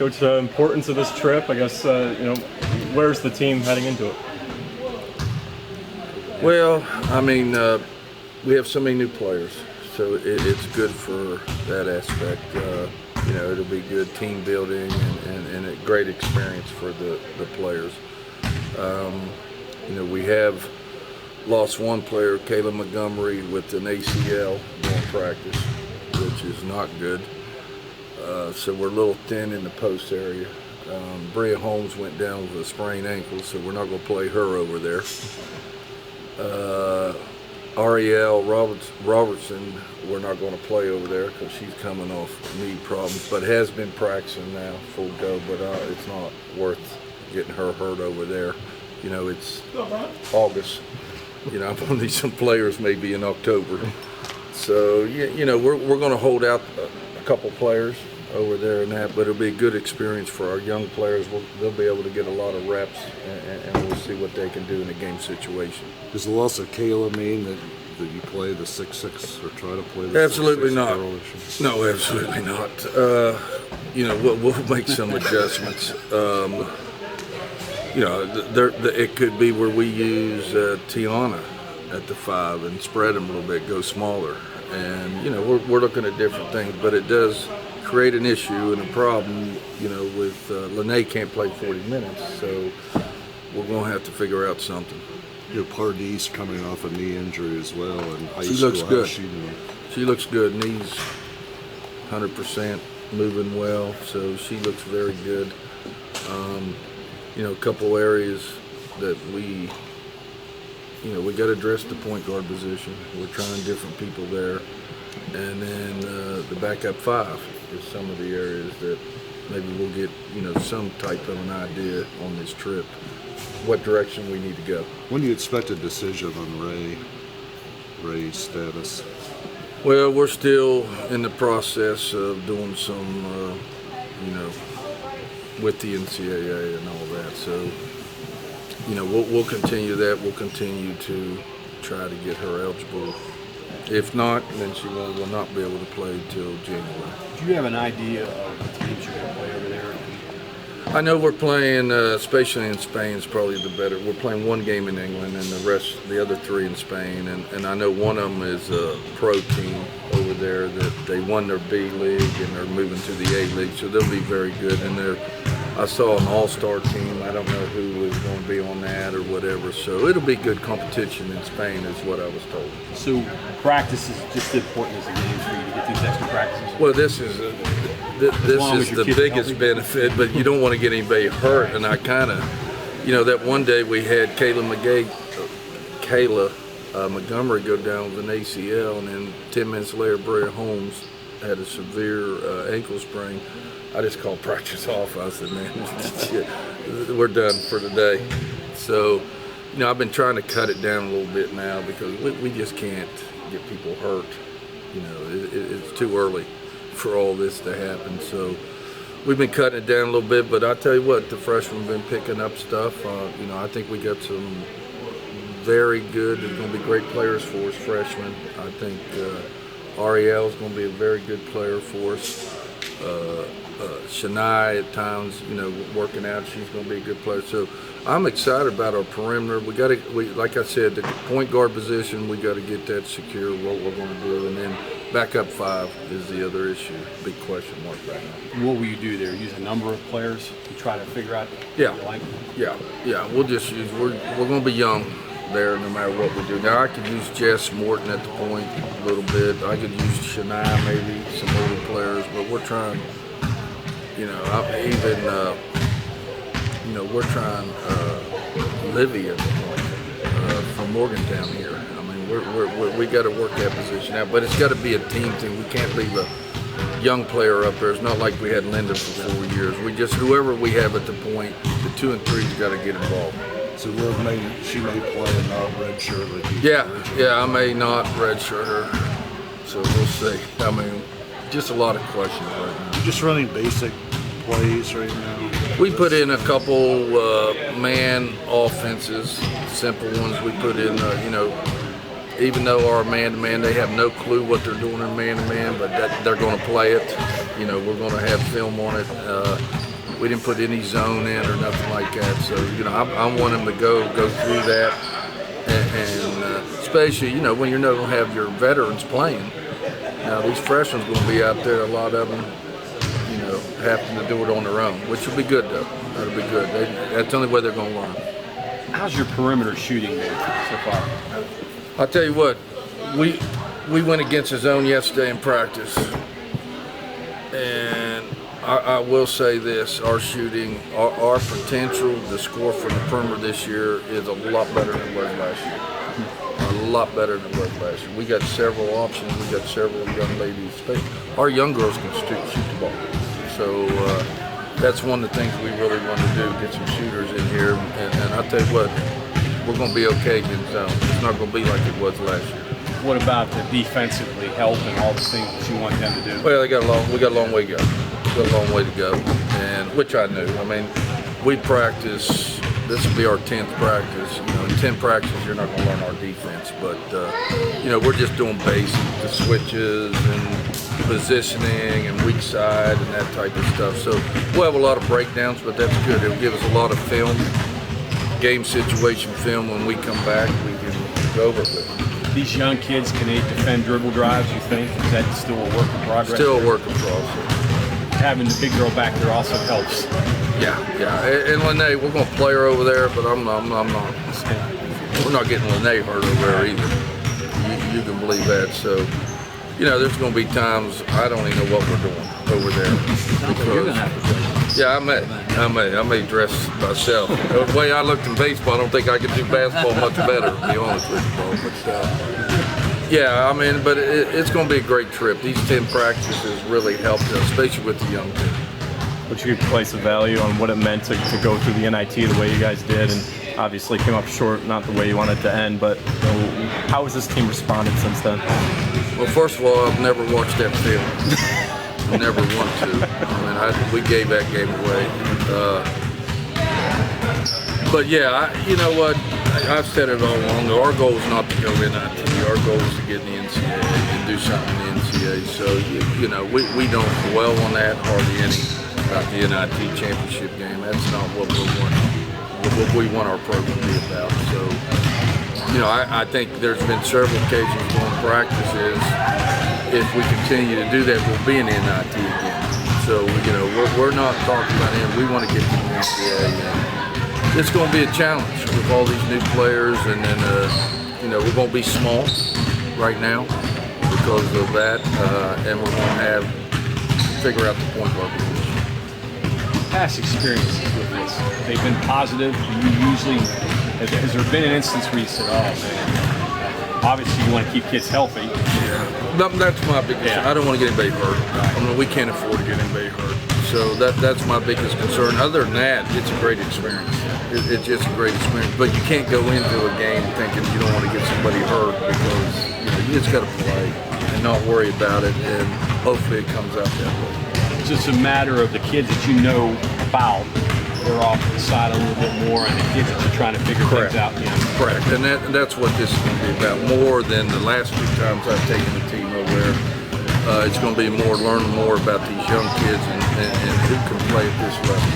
Coach, importance of this trip, I guess, where's the team heading into it? Well, I mean, we have so many new players, so it's good for that aspect. It'll be good team building and a great experience for the players. We have lost one player, Caleb Montgomery, with an ACL during practice, which is not good. So we're a little thin in the post area. Bria Holmes went down with a sprained ankle, so we're not going to play her over there. Ariel Robertson, we're not going to play over there because she's coming off knee problems, but has been practicing now full go. But it's not worth getting her hurt over there. It's August. I'm going to need some players maybe in October. So we're going to hold out a couple players over there and that, but it'll be a good experience for our young players. They'll be able to get a lot of reps, and we'll see what they can do in a game situation. Does the loss of Kayla mean that you play the 6-6 or try to play the 6-6? Absolutely not. No, absolutely not. We'll make some adjustments. It could be where we use Tiana at the 5 and spread them a little bit, go smaller. And, we're looking at different things, but it does create an issue and a problem, with Lene can't play 40 minutes, so we're going to have to figure out something. Pardis coming off a knee injury as well, and she looks good. She looks good. Knees 100%, moving well, so she looks very good. A couple areas that we got to address the point guard position. We're trying different people there. And then the backup 5 is some of the areas that maybe we'll get, some type of an idea on this trip, what direction we need to go. When do you expect a decision on Ray's status? Well, we're still in the process of doing some, with the NCAA and all that. So, we'll continue that. We'll continue to try to get her eligible. If not, then she will not be able to play until January. Do you have an idea of the teams you're going to play over there? I know we're playing, especially in Spain, is probably the better. We're playing one game in England and the other 3 in Spain. And I know one of them is a pro team over there that they won their B League and they're moving to the A League, so they'll be very good. And I saw an all-star team. I don't know who is going to be on that or whatever. So it'll be good competition in Spain is what I was told. So practice is just as important as the games for you to get these extra practices? Well, this is the biggest benefit, but you don't want to get anybody hurt. And I kind of, that one day we had Kayla Montgomery go down with an ACL, and then 10 minutes later, Bria Holmes had a severe ankle sprain. I just called practice off. I said, man, we're done for today. So, I've been trying to cut it down a little bit now because we just can't get people hurt. It's too early for all this to happen. So we've been cutting it down a little bit, but I tell you what, the freshmen have been picking up stuff. I think we got some very good, there's going to be great players for us, freshmen. I think Ariel is going to be a very good player for us. Shania at times, working out, she's going to be a good player. So I'm excited about our perimeter. Like I said, the point guard position, we got to get that secure, what we're going to do. And then backup 5 is the other issue, big question mark right now. What will you do there? Use a number of players to try to figure out Yeah. what you like? Yeah. We'll just use, we're going to be young there no matter what we do. Now I could use Jess Morton at the point a little bit. I could use Shania, maybe some older players, but we're trying, we're trying Livy at the point from Morgantown here. I mean, we got to work that position out, but it's got to be a team thing. We can't leave a young player up there. It's not like we had Linda for 4 years. We just, whoever we have at the point, the 2 and 3's got to get involved. So she may play and not redshirt like you. Yeah, I may not redshirt her. So we'll see. I mean, just a lot of questions right now. You're just running basic plays right now. We put in a couple man offenses, simple ones. We put in, even though our man-to-man, they have no clue what they're doing in man-to-man, but they're going to play it. We're going to have film on it. We didn't put any zone in or nothing like that. So, you know, I want them to go through that. And especially, you know, when you're not going to have your veterans playing. Now, these freshmen going to be out there, a lot of them, you know, having to do it on their own, which will be good, though. That'll be good. That's the only way they're going to learn. How's your perimeter shooting been so far? I'll tell you what, we went against the zone yesterday in practice, and I will say this: our shooting, our potential to score from the perimeter this year is a lot better than it was last year. A lot better than it was last year. We got several options. We got several young ladies. Our young girls can shoot the ball. So that's one of the things we really want to do: get some shooters in here. And I'll tell you what, we're going to be okay in zone. It's not going to be like it was last year. What about the defensively help and all the things that you want them to do? Well, we got a long way to go. We got a long way to go, and which I knew. I mean, we practice. This will be our 10th practice. You know, in 10 practices, you're not going to learn our defense, but you know, we're just doing basic, the switches and positioning and weak side and that type of stuff. So we'll have a lot of breakdowns, but that's good. It'll give us a lot of film, game situation film. When we come back, we can go over it. These young kids, can they defend dribble drives, you think? Is that still a work in progress? Still a work in progress. Having the big girl back there also helps. Yeah. And Lene, we're going to play her over there, but I'm not. We're not getting Lene hurt over there either. You can believe that. So, you know, there's going to be times I don't even know what we're doing over there. You're gonna have to play. Yeah, I may dress myself. The way I looked in baseball, I don't think I could do basketball much better, to be honest with you, Paul. But yeah, I mean, but it's going to be a great trip. These 10 practices really helped us, especially with the young kids. But you could place a value on what it meant to go through the NIT the way you guys did, and obviously came up short, not the way you wanted to end. But you know, how has this team responded since then? Well, first of all, I've never watched that film. Never want to. I mean, we gave that game away. But yeah, you know what? I've said it all along. Our goal is not to go NIT. Our goal is to get in the NCAA and do something in the NCAA. So you know, we don't dwell on that hardly any about the NIT championship game. That's not what we want. What we want our program to be about. So you know, I think there's been several occasions during practices. If we continue to do that, we'll be in the NIT again. So you know, we're not talking about it. We want to get to the NCAA. It's going to be a challenge with all these new players, and then you know, we're going to be small right now because of that, and we're going to figure out the point guard position. Past experiences with this, they've been positive. You usually, has there been an instance where you said, "Oh man, obviously you want to keep kids healthy"? Yeah, that's my biggest. Yeah. I don't want to get anybody hurt. I mean, we can't afford to get anybody hurt. So that's my biggest concern. Other than that, it's a great experience. It's just a great experience. But you can't go into a game thinking you don't want to get somebody hurt, because you know, you just got to play and not worry about it, and hopefully it comes out that way. It's just a matter of the kids that you know about. They're off to the side a little bit more, and the kids that you're trying to figure things out. You know. Correct, and that's what this is going to be about. More than the last two times I've taken the team over there. It's going to be more, learn more about these young kids and who can play at this level.